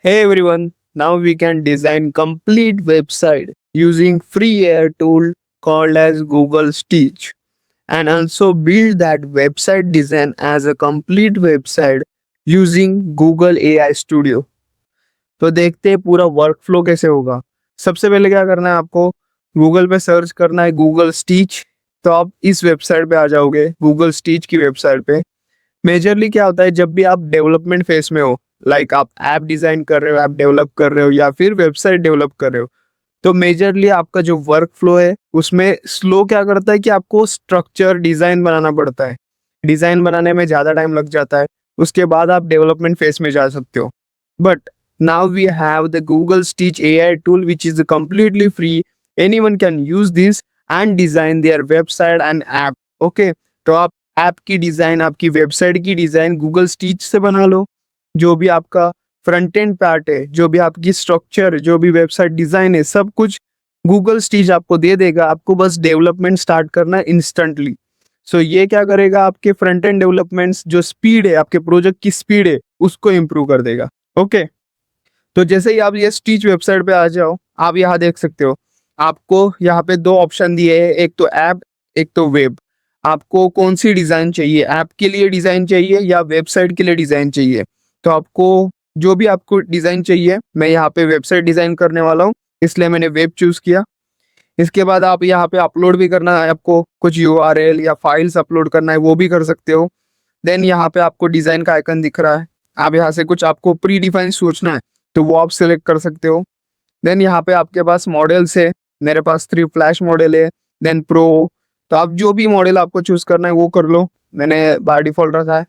Hey everyone, now we can design complete website using free AI tool called as Google Stitch and also build that website design as a complete website using Google AI Studio. तो देखते हैं पूरा workflow कैसे होगा। सबसे पहले क्या करना है आपको गूगल पे सर्च करना है गूगल स्टिच। तो आप इस वेबसाइट पे आ जाओगे गूगल स्टिच की वेबसाइट पे। मेजरली क्या होता है जब भी आप डेवलपमेंट फेज में हो, लाइक आप ऐप डिजाइन कर रहे हो, ऐप डेवलप कर रहे हो या फिर वेबसाइट डेवलप कर रहे हो, तो मेजरली आपका जो वर्क फ्लो है उसमें स्लो क्या करता है कि आपको स्ट्रक्चर डिजाइन बनाना पड़ता है। डिजाइन बनाने में ज्यादा टाइम लग जाता है, उसके बाद आप डेवलपमेंट फेज में जा सकते हो। But now we have the Google Stitch AI tool which is completely free. Anyone can use this and design their website and app. Okay, तो आप ऐप की डिजाइन, आपकी वेबसाइट की डिजाइन गूगल स्टिच से बना लो। जो भी आपका फ्रंट एंड पार्ट है, जो भी आपकी स्ट्रक्चर, जो भी वेबसाइट डिजाइन है, सब कुछ गूगल स्टिच आपको दे देगा। आपको बस डेवलपमेंट स्टार्ट करना है इंस्टेंटली। सो ये क्या करेगा, आपके फ्रंट एंड डेवलपमेंट्स जो स्पीड है, आपके प्रोजेक्ट की स्पीड है, उसको इम्प्रूव कर देगा। ओके, तो जैसे ही आप ये स्टिच वेबसाइट पे आ जाओ, आप यहाँ देख सकते हो आपको यहाँ पे दो ऑप्शन दिए हैं, एक तो ऐप, एक तो वेब। आपको कौन सी डिजाइन चाहिए, ऐप के लिए डिजाइन चाहिए या वेबसाइट के लिए डिजाइन चाहिए? तो आपको जो भी आपको डिजाइन चाहिए, मैं यहाँ पे वेबसाइट डिजाइन करने वाला हूँ, इसलिए मैंने वेब चूज किया। इसके बाद आप यहाँ पे अपलोड भी करना है, आपको कुछ यूआरएल या फाइल्स अपलोड करना है, वो भी कर सकते हो। देन यहाँ पे आपको डिजाइन का आइकन दिख रहा है, आप यहाँ से कुछ आपको प्री डिफाइन सोचना है तो वो आप सिलेक्ट कर सकते हो। देन यहाँ पे आपके पास मॉडल्स है, मेरे पास 3 फ्लैश मॉडल है, देन प्रो। तो आप जो भी मॉडल आपको चूज करना है वो कर लो, मैंने बाय डिफॉल्ट रखा है।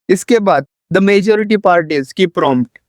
इसके बाद द मेजॉरिटी पार्ट इज की प्रॉम्प्ट।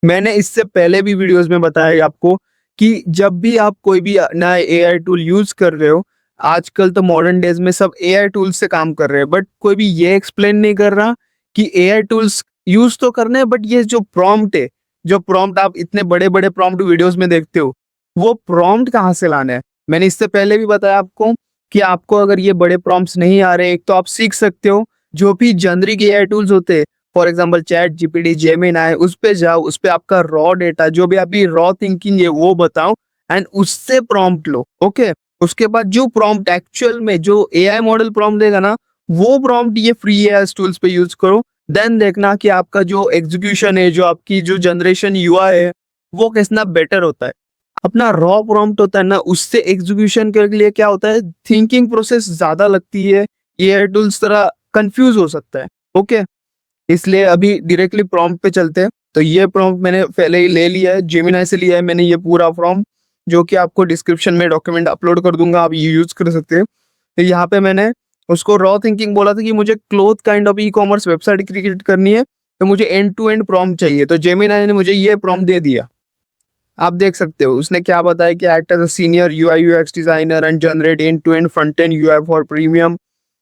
मैंने इससे पहले भी वीडियोस में बताया है आपको कि जब भी आप कोई भी नया एआई टूल यूज कर रहे हो, आजकल तो मॉडर्न डेज में सब एआई टूल्स से काम कर रहे हैं, बट कोई भी ये एक्सप्लेन नहीं कर रहा कि एआई टूल्स यूज तो करने हैं, बट ये जो प्रॉम्प्ट है, जो प्रॉम्प्ट आप इतने बड़े बड़े प्रॉम्प्ट वीडियोस में देखते हो, वो प्रॉम्प्ट कहाँ से लाना है। मैंने इससे पहले भी बताया आपको कि आपको अगर ये बड़े प्रॉम्प्ट्स नहीं आ रहे, एक तो आप सीख सकते हो जो भी जेनरिक एआई टूल्स होते हैं, for example chat GPT, Gemini, उस पे जाओ, उस पे आपका रॉ डेटा, जो भी आपकी रॉ थिंकिंग है वो बताओ एंड उससे प्रॉम्प्ट लो। ओके, उसके बाद जो प्रॉम्प्ट एक्चुअल में जो एआई मॉडल प्रॉम्प्ट देगा ना, वो प्रॉम्प्ट ये फ्री एआई टूल्स पे यूज करो। देन देखना कि आपका जो एग्जीक्यूशन है, जो आपकी जो जनरेशन यूआई है, वो कितना बेटर होता है। अपना रॉ प्रॉम्प्ट होता है ना, उससे एग्जीक्यूशन के लिए क्या होता है, थिंकिंग प्रोसेस ज्यादा लगती है, एआई टूल्स तरह कंफ्यूज हो सकता है। ओके, इसलिए अभी डायरेक्टली प्रॉम्प्ट पे चलते हैं। तो ये प्रॉम्प्ट मैंने पहले ही ले लिया है, जेमिनाई से लिया है मैंने ये पूरा प्रॉम्प्ट, जो कि आपको डिस्क्रिप्शन में डॉक्यूमेंट अपलोड कर दूंगा, आप ये यूज कर सकते हैं। तो यहाँ पे मैंने उसको रॉ थिंकिंग बोला था कि मुझे cloth kind of e commerce website create करनी है, तो मुझे एंड टू एंड प्रॉम्प्ट चाहिए। तो जेमिनाई ने मुझे ये प्रॉम्प्ट दे दिया। आप देख सकते हो उसने क्या बताया कि act as a senior UI UX designer and generate end to end front end UI for premium.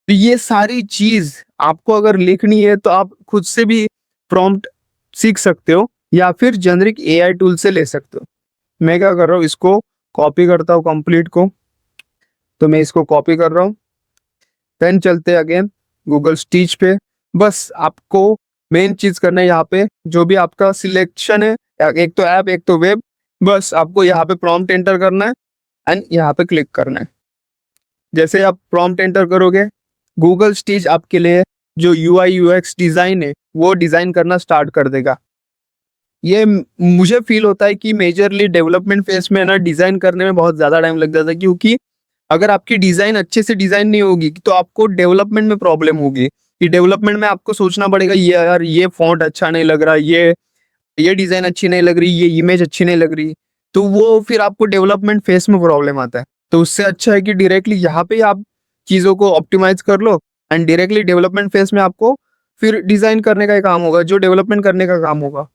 तो ये सारी चीज आपको अगर लिखनी है तो आप खुद से भी प्रॉम्प्ट सीख सकते हो या फिर जेनरिक एआई टूल से ले सकते हो। मैं क्या कर रहा हूँ, इसको कॉपी करता हूँ कंप्लीट को। तो मैं इसको कॉपी कर रहा हूँ, देन चलते हैं अगेन गूगल स्टिच पे। बस आपको मेन चीज करना है, यहाँ पे जो भी आपका सिलेक्शन है, एक तो ऐप एक तो वेब, बस आपको यहाँ पे प्रॉम्प्ट एंटर करना है एंड यहाँ पे क्लिक करना है। जैसे आप प्रॉम्प्ट एंटर करोगे, गूगल स्टिच आपके लिए जो यूआई यूएक्स डिजाइन है वो डिजाइन करना स्टार्ट कर देगा। ये मुझे फील होता है कि मेजरली डेवलपमेंट फेज में ना डिजाइन करने में बहुत ज्यादा टाइम लग जाता है, क्योंकि अगर आपकी डिजाइन अच्छे से डिजाइन नहीं होगी तो आपको डेवलपमेंट में प्रॉब्लम होगी। कि डेवलपमेंट में आपको सोचना पड़ेगा, ये यार ये फॉन्ट अच्छा नहीं लग रहा, ये डिजाइन अच्छी नहीं लग रही, ये इमेज अच्छी नहीं लग रही, तो वो फिर आपको डेवलपमेंट फेस में प्रॉब्लम आता है। तो उससे अच्छा है कि डायरेक्टली यहाँ पे आप चीजों को ऑप्टिमाइज कर लो एंड डायरेक्टली डेवलपमेंट फेस में आपको फिर डिजाइन करने का ही काम होगा, जो डेवलपमेंट करने का काम होगा।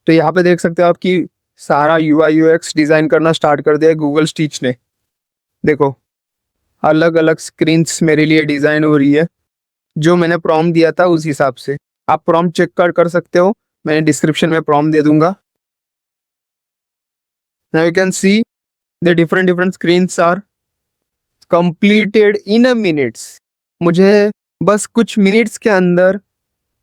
तो यहाँ पे देख सकते हो आप कि सारा यूआई यूएक्स डिजाइन करना स्टार्ट कर दिया गूगल स्टिच ने। देखो अलग अलग स्क्रीन्स मेरे लिए डिजाइन हो रही है, जो मैंने प्रॉम्प्ट दिया था उस हिसाब से। आप प्रॉम्प्ट चेक कर सकते हो, मैंने डिस्क्रिप्शन में प्रॉम्प्ट दे दूंगा। Now you can see the different screens are completed in a minutes. मुझे बस कुछ मिनट्स के अंदर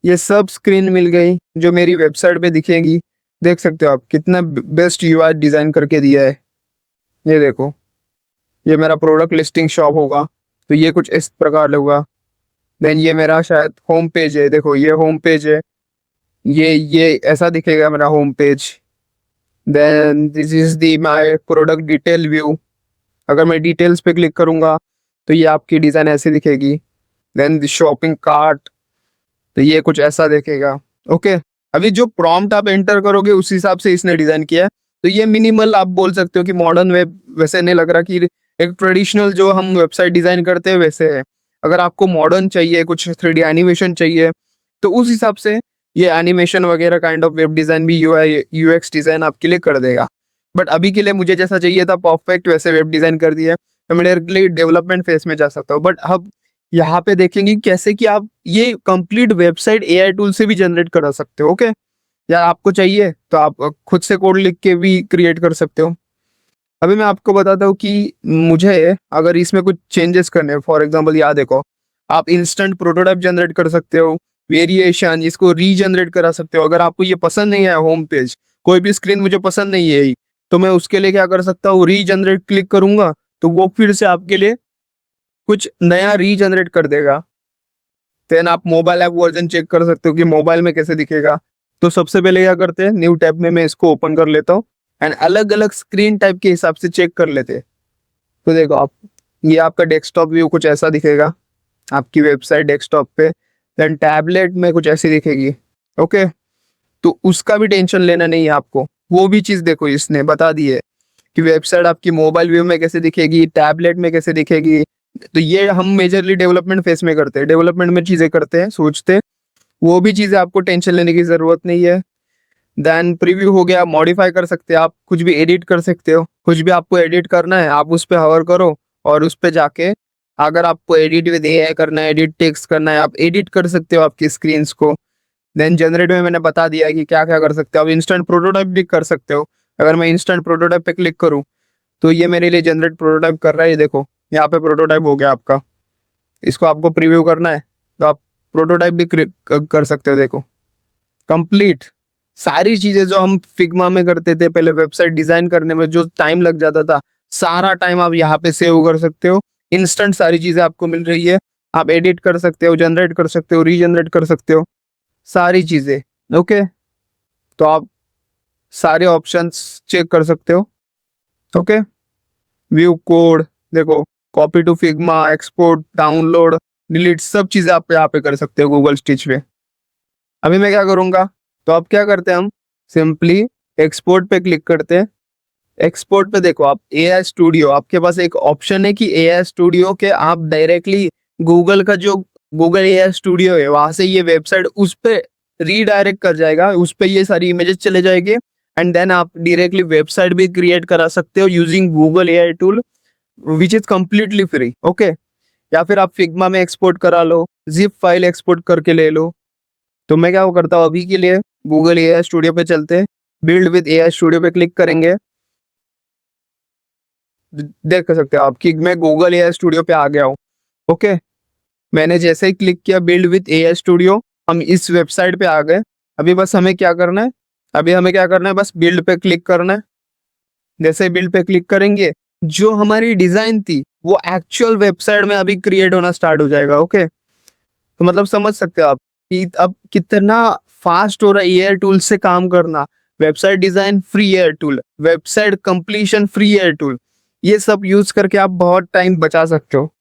ये सब स्क्रीन मिल गई जो मेरी वेबसाइट पे दिखेगी। देख सकते हो आप कितना बेस्ट यूआई डिजाइन करके दिया है। ये देखो, ये मेरा प्रोडक्ट लिस्टिंग शॉप होगा तो ये कुछ इस प्रकार होगा। देन ये मेरा शायद होम पेज है, देखो ये होम पेज है, ये ऐसा दिखेगा मेरा home page. Then this is the my product detail view. अगर मैं डिटेल्स पे क्लिक करूंगा तो ये आपकी डिजाइन ऐसी दिखेगी। देन शॉपिंग कार्ट, तो ये कुछ ऐसा दिखेगा। ओके, अभी जो प्रॉम्प्ट आप एंटर करोगे उस हिसाब से इसने डिजाइन किया है। तो ये मिनिमल आप बोल सकते हो कि मॉडर्न वेब, वैसे नहीं लग रहा कि एक ट्रेडिशनल जो हम वेबसाइट डिजाइन करते हैं वैसे है। अगर आपको मॉडर्न चाहिए, कुछ 3D एनिमेशन चाहिए, तो उस हिसाब से ये एनिमेशन वगैरह काइंड ऑफ वेब डिजाइन भी यूआई यूएक्स डिजाइन आपके लिए कर देगा। बट अभी के लिए मुझे जैसा चाहिए था परफेक्ट वैसे वेब डिजाइन कर दिया है, तो मैं डायरेक्टली डेवलपमेंट फेज में जा सकता हूँ। बट अब यहाँ पे देखेंगे कैसे कि आप ये कंप्लीट वेबसाइट एआई टूल से भी जनरेट करा सकते हो। ओके, या आपको चाहिए तो आप खुद से कोड लिख के भी क्रिएट कर सकते हो। अभी मैं आपको बताता हूँ कि मुझे अगर इसमें कुछ चेंजेस करने हैं, फॉर एग्जांपल यहाँ देखो, आप इंस्टेंट प्रोटोटाइप जनरेट कर सकते हो, वेरिएशन, इसको रीजनरेट करा सकते हो। अगर आपको ये पसंद नहीं है होम पेज, कोई भी स्क्रीन मुझे पसंद नहीं है तो मैं उसके लिए क्या कर सकता हूँ, रीजनरेट क्लिक करूंगा तो वो फिर से आपके लिए कुछ नया रीजनरेट कर देगा। देन आप मोबाइल ऐप वर्जन चेक कर सकते हो कि मोबाइल में कैसे दिखेगा। तो सबसे पहले क्या करते हैं, न्यू टैब में मैं इसको ओपन कर लेता हूँ एंड अलग अलग स्क्रीन टाइप के हिसाब से चेक कर लेते हैं। तो देखो आप, ये आपका डेस्कटॉप व्यू कुछ ऐसा दिखेगा आपकी वेबसाइट डेस्कटॉप पे। देन टैबलेट में कुछ ऐसी दिखेगी। ओके, तो उसका भी टेंशन लेना नहीं है आपको, वो भी चीज देखो इसने बता दी है कि वेबसाइट आपकी मोबाइल व्यू में कैसे दिखेगी, टैबलेट में कैसे दिखेगी। तो ये हम मेजरली डेवलपमेंट फेस में करते हैं, डेवलपमेंट में चीजें करते हैं, सोचते हैं। वो भी चीजें आपको टेंशन लेने की जरूरत नहीं है। देन प्रीव्यू हो गया, मॉडिफाई कर सकते हैं आप, कुछ भी एडिट कर सकते हो। कुछ भी आपको एडिट करना है आप उस पर हवर करो और उस पर जाके अगर आपको एडिट विद एआई करना है, एडिट टेक्स्ट करना है, आप एडिट कर सकते हो आपकी स्क्रीन को। देन जनरेट में मैंने बता दिया कि क्या क्या कर सकते हो। आप इंस्टेंट प्रोटोटाइप भी कर सकते हो। अगर मैं इंस्टेंट प्रोटोटाइप पे क्लिक करूँ तो ये मेरे लिए जनरेट प्रोटोटाइप कर रहा है। ये देखो यहाँ पे प्रोटोटाइप हो गया आपका। इसको आपको प्रीव्यू करना है तो आप प्रोटोटाइप भी कर सकते हो। देखो कंप्लीट सारी चीजें जो हम फिग्मा में करते थे पहले, वेबसाइट डिजाइन करने में जो टाइम लग जाता था, सारा टाइम आप यहाँ पे सेव कर सकते हो। इंस्टेंट सारी चीजें आपको मिल रही है। आप एडिट कर सकते हो, जनरेट कर सकते हो, रीजनरेट कर सकते हो, सारी चीजें। ओके, तो आप सारे ऑप्शंस चेक कर सकते हो। ओके, व्यू कोड देखो, copy to Figma, export, download, delete, सब चीजें आप यहाँ पे कर सकते हो गूगल स्टिच पे। अभी मैं क्या करूंगा, तो अब क्या करते हैं हम, सिंपली एक्सपोर्ट पे क्लिक करते हैं। एक्सपोर्ट पे देखो आप एआई स्टूडियो, आपके पास एक ऑप्शन है कि एआई स्टूडियो के आप डायरेक्टली गूगल का जो गूगल एआई स्टूडियो है वहां से ये वेबसाइट उस पे रीडायरेक्ट कर जाएगा, उस पे ये सारी इमेजेस चले जाएंगे एंड देन आप डायरेक्टली वेबसाइट भी क्रिएट करा सकते हो using Google AI tool which is completely free. Okay, या फिर आप फिग्मा में एक्सपोर्ट करा लो, जिप फाइल एक्सपोर्ट करके ले लो। तो मैं क्या करता हूँ अभी के लिए, गूगल एआई स्टूडियो पे चलते हैं, बिल्ड विद एआई स्टूडियो पे क्लिक करेंगे। देख सकते हो आप कि मैं गूगल एआई स्टूडियो पे आ गया हूँ। ओके, मैंने जैसे ही क्लिक किया बिल्ड विद एआई स्टूडियो, हम इस वेबसाइट पे आ गए। अभी बस हमें क्या करना है, अभी हमें क्या करना है, बस बिल्ड पे क्लिक करना है। जैसे बिल्ड पे क्लिक करेंगे, जो हमारी डिजाइन थी वो एक्चुअल वेबसाइट में अभी क्रिएट होना स्टार्ट हो जाएगा। ओके, तो मतलब समझ सकते हो आप कि अब कितना फास्ट हो रहा है एआई टूल से काम करना। Website design free AI tool, website completion free AI tool, ये सब यूज करके आप बहुत टाइम बचा सकते हो।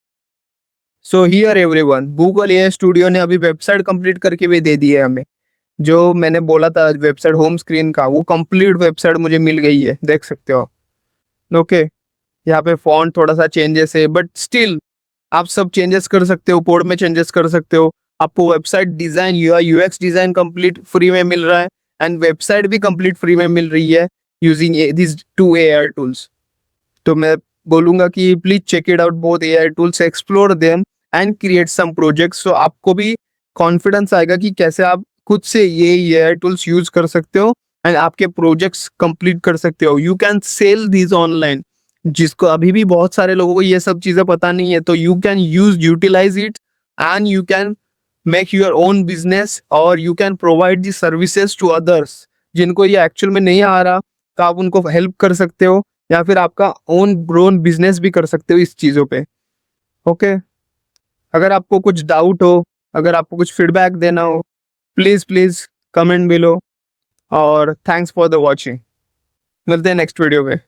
So here everyone, Google AI studio ने अभी वेबसाइट कंप्लीट करके भी दे दी है हमें। जो मैंने बोला था वेबसाइट होम स्क्रीन का, वो कंप्लीट वेबसाइट मुझे मिल गई है, देख सकते हो। ओके, यहाँ पे फॉन्ट थोड़ा सा चेंजेस है बट स्टिल आप सब चेंजेस कर सकते हो, कोड में चेंजेस कर सकते हो। आपको website design, UI UX design complete free में मिल रहा है एंड वेबसाइट भी कंप्लीट फ्री में मिल रही है using this two AI tools. तो मैं बोलूंगा कि please check it out both AI tools, explore them and create some projects. So आपको भी कॉन्फिडेंस आएगा कि कैसे आप खुद से ये एआई टूल्स यूज कर सकते हो एंड आपके प्रोजेक्ट्स कंप्लीट कर सकते हो। You can sell these online, जिसको अभी भी बहुत सारे लोगों को ये सब चीजें पता नहीं है, तो you can use utilize it and you can make your own business और you can provide the services to others. जिनको ये एक्चुअल में नहीं आ रहा तो आप उनको हेल्प कर सकते हो, या फिर आपका ओन ग्रोन बिजनेस भी कर सकते हो इस चीज़ों पे। ओके, अगर आपको कुछ डाउट हो, अगर आपको कुछ फीडबैक देना हो, प्लीज़ प्लीज़ कमेंट बिलो। और थैंक्स फॉर द वॉचिंग। मिलते हैं नेक्स्ट वीडियो में।